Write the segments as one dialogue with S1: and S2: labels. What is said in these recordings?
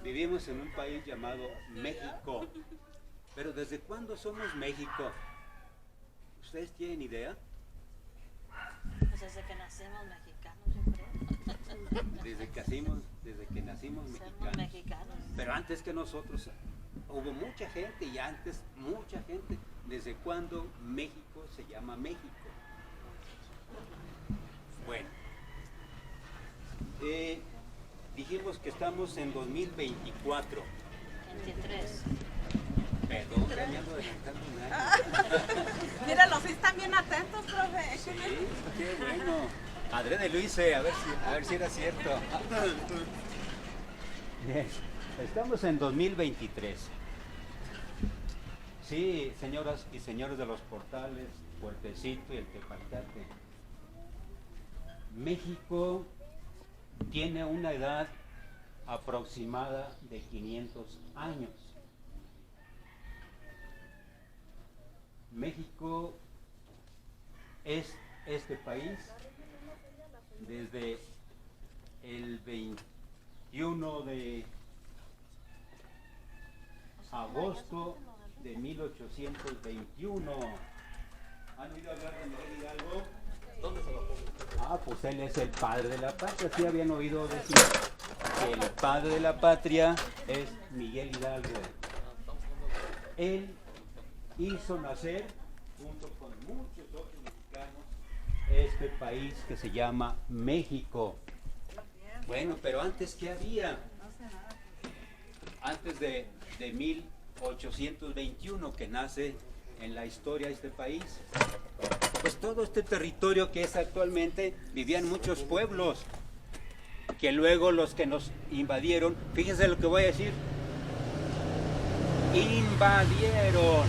S1: vivimos en un país llamado México. Pero ¿desde cuándo somos México? ¿Ustedes tienen idea?
S2: Pues desde que nacimos mexicanos, yo creo.
S1: Desde que nacimos
S2: Somos mexicanos.
S1: Pero antes que nosotros hubo mucha gente y antes mucha gente. ¿Desde cuándo México se llama México? Bueno, dijimos que estamos en 2024.
S2: 23.
S1: Perdón, ya me ando adelantando un año.
S3: Mírenlo, sí están bien atentos, profe.
S1: Sí, qué bueno. Adrede lo hice, a ver si era cierto. Bien, estamos en 2023. Sí, señoras y señores de los portales, Puertecito y el Tepalcate. México tiene una edad aproximada de 500 años. México es este país desde el 21 de agosto de 1821. ¿Han oído hablar de Miguel Hidalgo? ¿Dónde se lo pongo? Ah, pues él es el padre de la patria. Sí habían oído decir que el padre de la patria es Miguel Hidalgo. Él hizo nacer, junto con muchos otros mexicanos, este país que se llama México. Bueno, pero antes, ¿qué había? Antes de 1821, que nace en la historia de este país, pues todo este territorio que es actualmente, vivían muchos pueblos, que luego los que nos invadieron, fíjense lo que voy a decir, invadieron,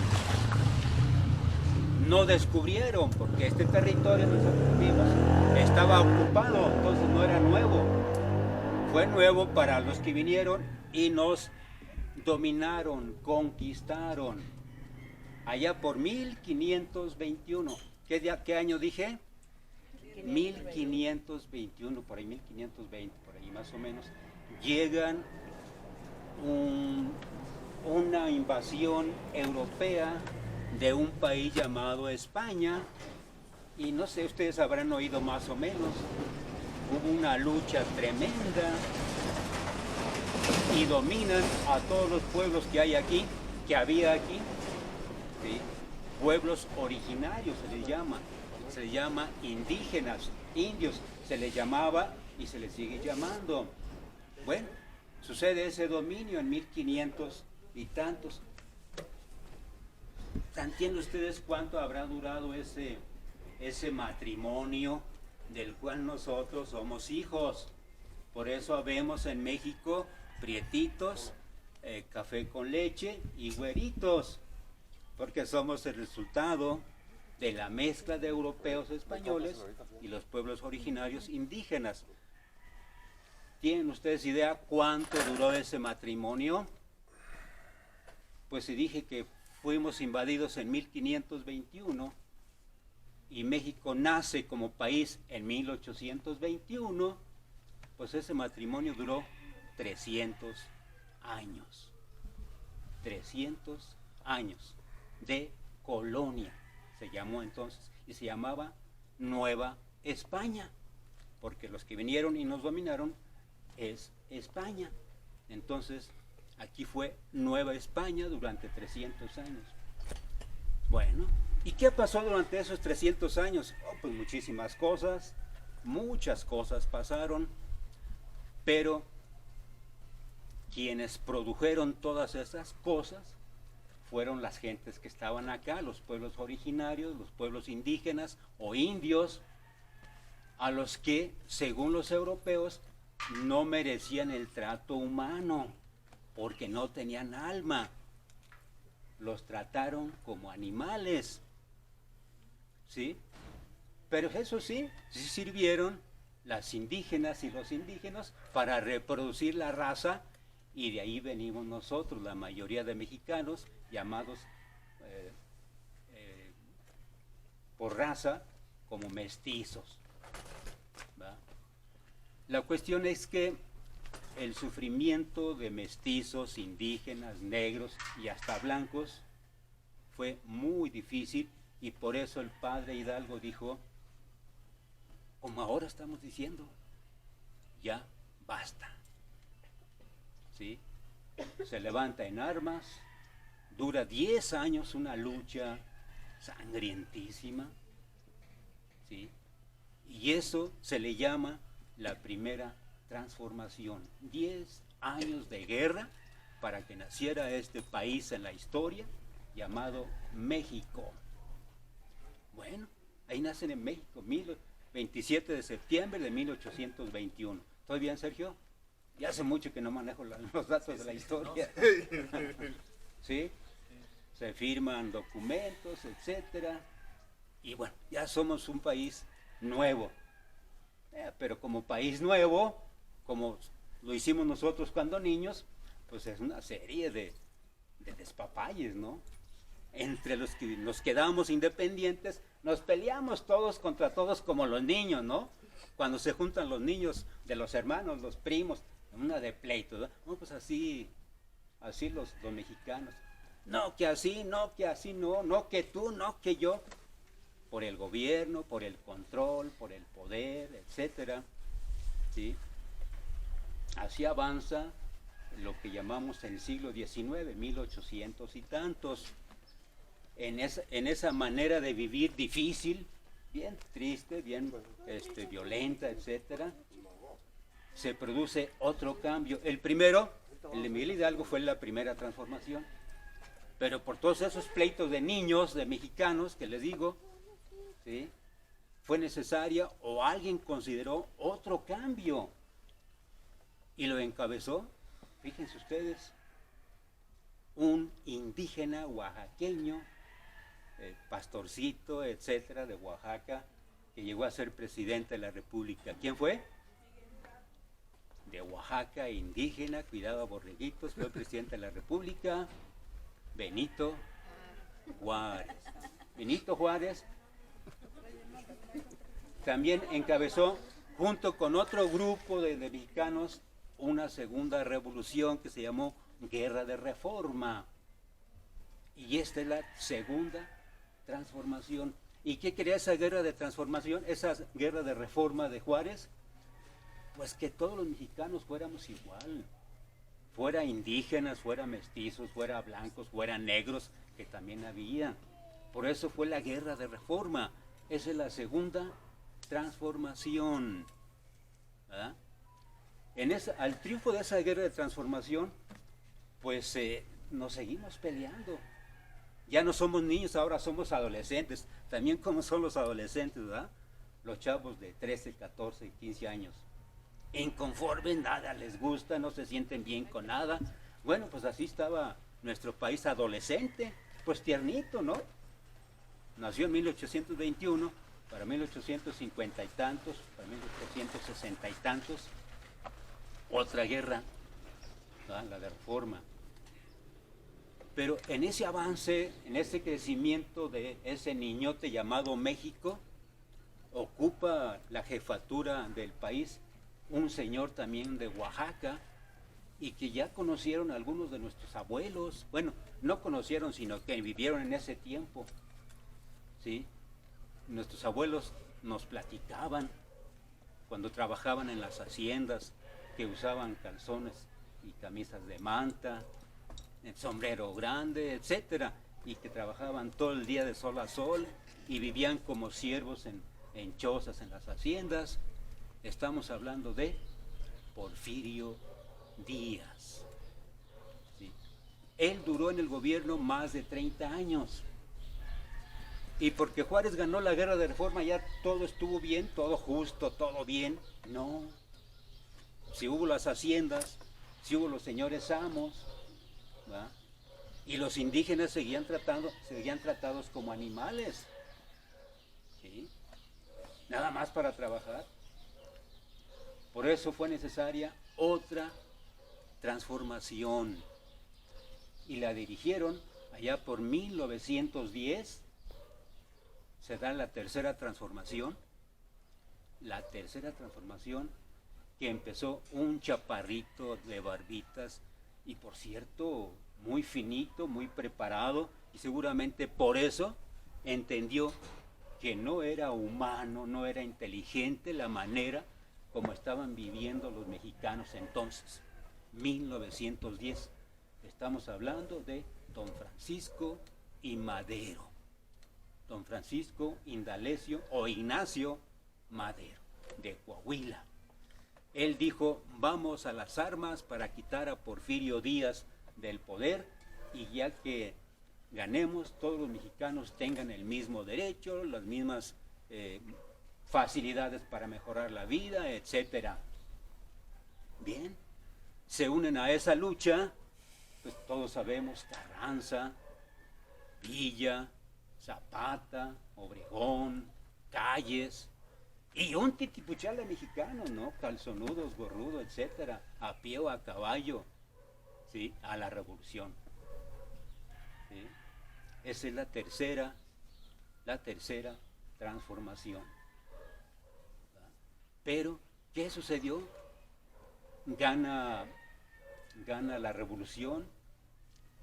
S1: no descubrieron, porque este territorio nosotros vimos estaba ocupado, entonces no era nuevo, fue nuevo para los que vinieron y nos dominaron, conquistaron, allá por 1521. ¿Qué año dije? 1521, por ahí 1520, por ahí más o menos, llegan una invasión europea de un país llamado España, y no sé, ustedes habrán oído más o menos, hubo una lucha tremenda y dominan a todos los pueblos que hay aquí, que había aquí, ¿sí? Pueblos originarios se les llama indígenas, indios, se les llamaba y se les sigue llamando. Bueno, sucede ese dominio en 1500 y tantos. ¿Entienden ustedes cuánto habrá durado ese matrimonio del cual nosotros somos hijos? Por eso vemos en México prietitos, café con leche y güeritos, porque somos el resultado de la mezcla de europeos españoles y los pueblos originarios indígenas. ¿Tienen ustedes idea cuánto duró ese matrimonio? Pues si dije que fuimos invadidos en 1521 y México nace como país en 1821, pues ese matrimonio duró 300 años. 300 años de colonia se llamó entonces, y se llamaba Nueva España, porque los que vinieron y nos dominaron es España. Entonces aquí fue Nueva España durante 300 años. Bueno, ¿y qué pasó durante esos 300 años? Oh, pues muchísimas cosas, muchas cosas pasaron, pero quienes produjeron todas esas cosas fueron las gentes que estaban acá, los pueblos originarios, los pueblos indígenas o indios, a los que, según los europeos, no merecían el trato humano, porque no tenían alma. Los trataron como animales, ¿sí? Pero eso sí, sí sirvieron las indígenas y los indígenas para reproducir la raza, y de ahí venimos nosotros, la mayoría de mexicanos, llamados por raza como mestizos, ¿va? La cuestión es que el sufrimiento de mestizos, indígenas, negros y hasta blancos fue muy difícil, y por eso el padre Hidalgo dijo, como ahora estamos diciendo, ya basta. ¿Sí? Se levanta en armas, dura 10 años una lucha sangrientísima, ¿sí? Y eso se le llama la primera transformación. 10 años de guerra para que naciera este país en la historia llamado México. Bueno, ahí nacen en México, 27 de septiembre de 1821. ¿Estoy bien, Sergio? Ya hace mucho que no manejo los datos de la historia. ¿Sí? Se firman documentos, etcétera. Y bueno, ya somos un país nuevo. Pero como país nuevo, como lo hicimos nosotros cuando niños, pues es una serie de despapalles, ¿no? Entre los que nos quedamos independientes, nos peleamos todos contra todos como los niños, ¿no? Cuando se juntan los niños de los hermanos, los primos, una de pleito, ¿no? No, pues así los mexicanos. No, que así, no, que así, no, no que tú, no que yo. Por el gobierno, por el control, por el poder, etcétera. ¿Sí? Así avanza lo que llamamos el siglo XIX, 1800 y tantos. En esa manera de vivir difícil, bien triste, bien violenta, etcétera, se produce otro cambio. El primero, el de Miguel Hidalgo, fue la primera transformación. Pero por todos esos pleitos de niños, de mexicanos, que les digo, ¿sí?, fue necesaria, o alguien consideró otro cambio. Y lo encabezó, fíjense ustedes, un indígena oaxaqueño, pastorcito, etcétera, de Oaxaca, que llegó a ser presidente de la República. ¿Quién fue? De Oaxaca, indígena, cuidaba borreguitos, fue presidente de la República, Benito Juárez. Benito Juárez también encabezó, junto con otro grupo de mexicanos, una segunda revolución que se llamó Guerra de Reforma. Y esta es la segunda transformación. ¿Y qué quería esa guerra de transformación, esa guerra de reforma de Juárez? Pues que todos los mexicanos fuéramos igual, fuera indígenas, fuera mestizos, fuera blancos, fuera negros, que también había. Por eso fue la guerra de reforma. Esa es la segunda transformación, ¿verdad? Al triunfo de esa guerra de transformación, pues nos seguimos peleando. Ya no somos niños, ahora somos adolescentes. También como son los adolescentes, ¿verdad? Los chavos de 13, 14, 15 años. Inconformes, nada les gusta, no se sienten bien con nada. Bueno, pues así estaba nuestro país adolescente, pues tiernito, ¿no? Nació en 1821, para 1850 y tantos, para 1860 y tantos, otra guerra, ¿verdad?, la de reforma. Pero en ese avance, en ese crecimiento de ese niñote llamado México, ocupa la jefatura del país un señor también de Oaxaca, y que ya conocieron algunos de nuestros abuelos. Bueno, no conocieron, sino que vivieron en ese tiempo, ¿sí? Nuestros abuelos nos platicaban cuando trabajaban en las haciendas, que usaban calzones y camisas de manta, el sombrero grande, etcétera, y que trabajaban todo el día de sol a sol y vivían como siervos en chozas en las haciendas. Estamos hablando de Porfirio Díaz. ¿Sí? Él duró en el gobierno más de 30 años. Y porque Juárez ganó la guerra de reforma, ya todo estuvo bien, todo justo, todo bien. No. Si hubo las haciendas, si hubo los señores amos, ¿verdad?, y los indígenas seguían tratados como animales, ¿sí?, nada más para trabajar. Por eso fue necesaria otra transformación, y la dirigieron allá por 1910. Se da la tercera transformación que empezó un chaparrito de barbitas y por cierto muy finito, muy preparado, y seguramente por eso entendió que no era humano, no era inteligente la manera como estaban viviendo los mexicanos entonces, 1910. Estamos hablando de don Francisco y Madero, don Francisco Indalecio o Ignacio Madero, de Coahuila. Él dijo, vamos a las armas para quitar a Porfirio Díaz del poder y ya que ganemos, todos los mexicanos tengan el mismo derecho, las mismas facilidades para mejorar la vida, etcétera. Bien, se unen a esa lucha, pues todos sabemos, Carranza, Villa, Zapata, Obregón, Calles, y un titipuchale mexicano, ¿no? Calzonudos, gorrudo, etcétera, a pie o a caballo, ¿sí? A la revolución. ¿Sí? Esa es la tercera transformación. ¿Verdad? Pero, ¿qué sucedió? Gana la revolución,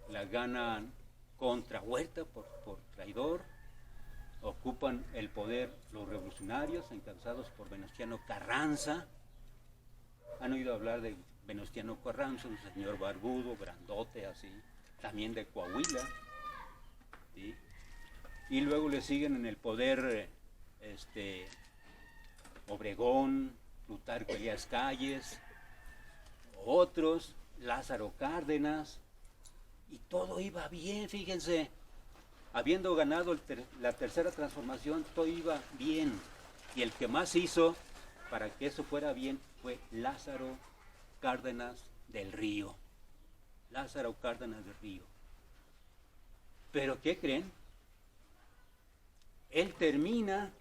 S1: la ganan contra Huerta por traidor, ocupan el poder los revolucionarios encabezados por Venustiano Carranza. Han oído hablar de Venustiano Carranza, un señor barbudo, grandote, así, también de Coahuila, ¿sí? Y luego le siguen en el poder Obregón, Plutarco Elías Calles, otros, Lázaro Cárdenas, y todo iba bien, fíjense. Habiendo ganado la tercera transformación, todo iba bien. Y el que más hizo para que eso fuera bien fue Lázaro Cárdenas del Río. Lázaro Cárdenas del Río. Pero ¿qué creen? Él termina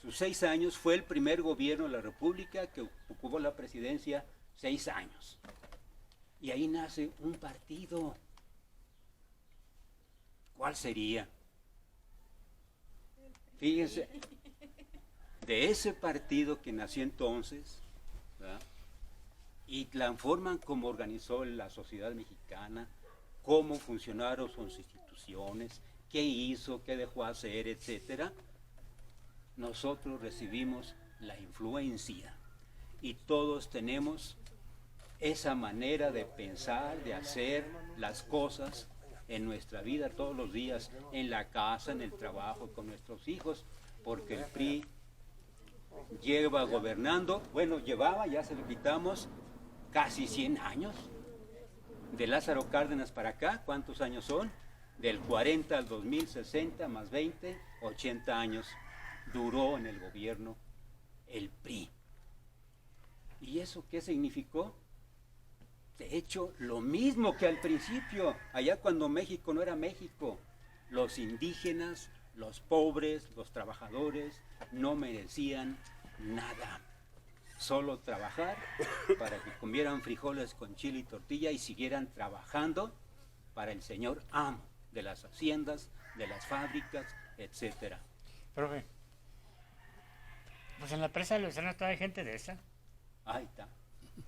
S1: sus 6 años, fue el primer gobierno de la República que ocupó la presidencia 6 años. Y ahí nace un partido. ¿Cuál sería? Fíjense, de ese partido que nació entonces, ¿verdad? Y la forma como organizó la sociedad mexicana, cómo funcionaron sus instituciones, qué hizo, qué dejó hacer, etcétera, nosotros recibimos la influencia y todos tenemos esa manera de pensar, de hacer las cosas en nuestra vida todos los días, en la casa, en el trabajo, con nuestros hijos, porque el PRI lleva gobernando, llevaba, ya se lo quitamos, casi 100 años. De Lázaro Cárdenas para acá, ¿cuántos años son? Del 40 al 2060 más 20, 80 años duró en el gobierno el PRI. ¿Y eso qué significó? De hecho, lo mismo que al principio, allá cuando México no era México, los indígenas, los pobres, los trabajadores no merecían nada, solo trabajar para que comieran frijoles con chile y tortilla y siguieran trabajando para el señor amo de las haciendas, de las fábricas, etcétera.
S4: Profe, pues en la presa de Luciana todavía hay gente de esa.
S1: Ahí está.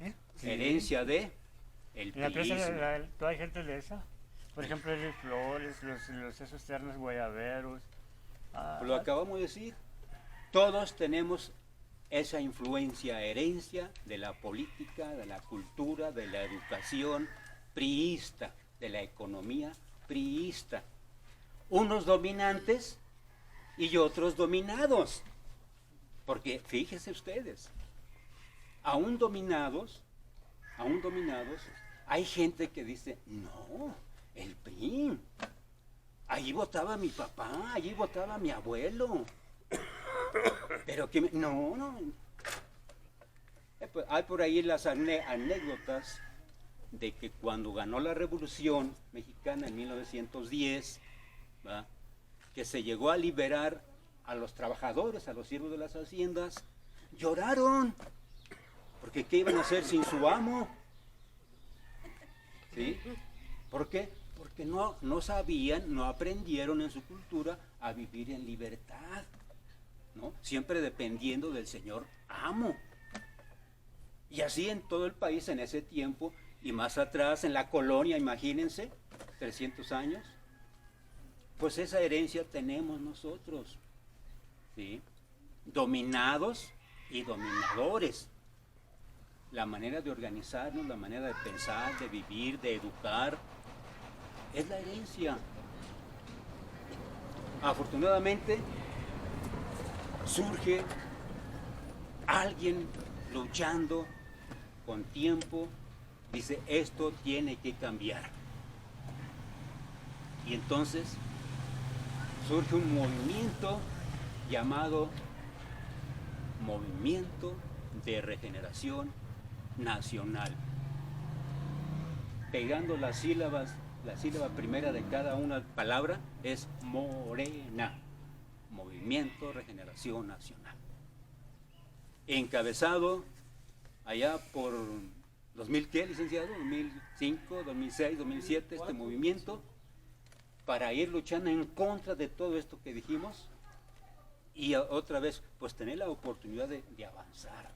S4: ¿Eh?
S1: Herencia de el
S4: En la presa
S1: priismo.
S4: todavía hay gente de esa. Por ejemplo, Eli Flores, esos ternos guayaberos.
S1: Lo acabamos de decir. Todos tenemos esa influencia, herencia de la política, de la cultura, de la educación priista, de la economía priista. Unos dominantes y otros dominados. Porque fíjense ustedes, aún dominados, hay gente que dice, no, el PRI, allí votaba mi papá, allí votaba mi abuelo. Pero que no. Hay por ahí las anécdotas de que cuando ganó la Revolución Mexicana en 1910, ¿va?, que se llegó a liberar a los trabajadores, a los siervos de las haciendas, lloraron, porque ¿qué iban a hacer sin su amo? ¿Sí? ¿Por qué? Porque no sabían, no aprendieron en su cultura a vivir en libertad, ¿no? Siempre dependiendo del señor amo. Y así en todo el país en ese tiempo, y más atrás en la colonia, imagínense, 300 años. Pues esa herencia tenemos nosotros, ¿sí? Dominados y dominadores. La manera de organizarnos, la manera de pensar, de vivir, de educar, es la herencia. Afortunadamente, surge alguien luchando con tiempo, dice, esto tiene que cambiar. Y entonces surge un movimiento llamado Movimiento de Regeneración Nacional. Pegando las sílabas, la sílaba primera de cada una palabra es Morena, Movimiento de Regeneración Nacional. Encabezado allá por 2000, ¿qué, licenciado? 2005, 2006, 2007, este movimiento, para ir luchando en contra de todo esto que dijimos y otra vez, pues tener la oportunidad de avanzar.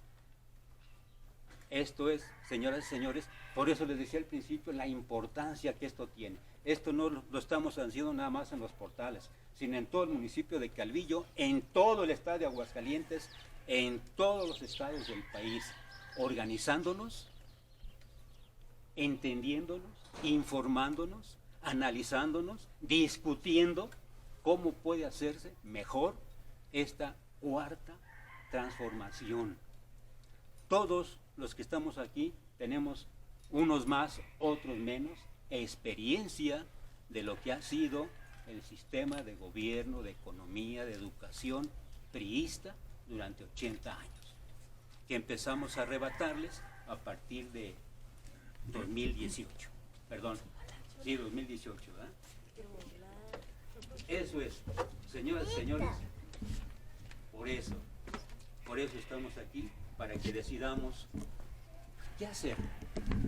S1: Esto es, señoras y señores, por eso les decía al principio la importancia que esto tiene. Esto no lo estamos haciendo nada más en los Portales, sino en todo el municipio de Calvillo, en todo el estado de Aguascalientes, en todos los estados del país, organizándonos, entendiéndonos, informándonos, analizándonos, discutiendo cómo puede hacerse mejor esta cuarta transformación. Todos los que estamos aquí tenemos, unos más, otros menos, experiencia de lo que ha sido el sistema de gobierno, de economía, de educación priista durante 80 años, que empezamos a arrebatarles a partir de 2018, perdón, sí, 2018, ¿verdad? Eso es, señoras y señores, por eso estamos aquí, para que decidamos qué hacer.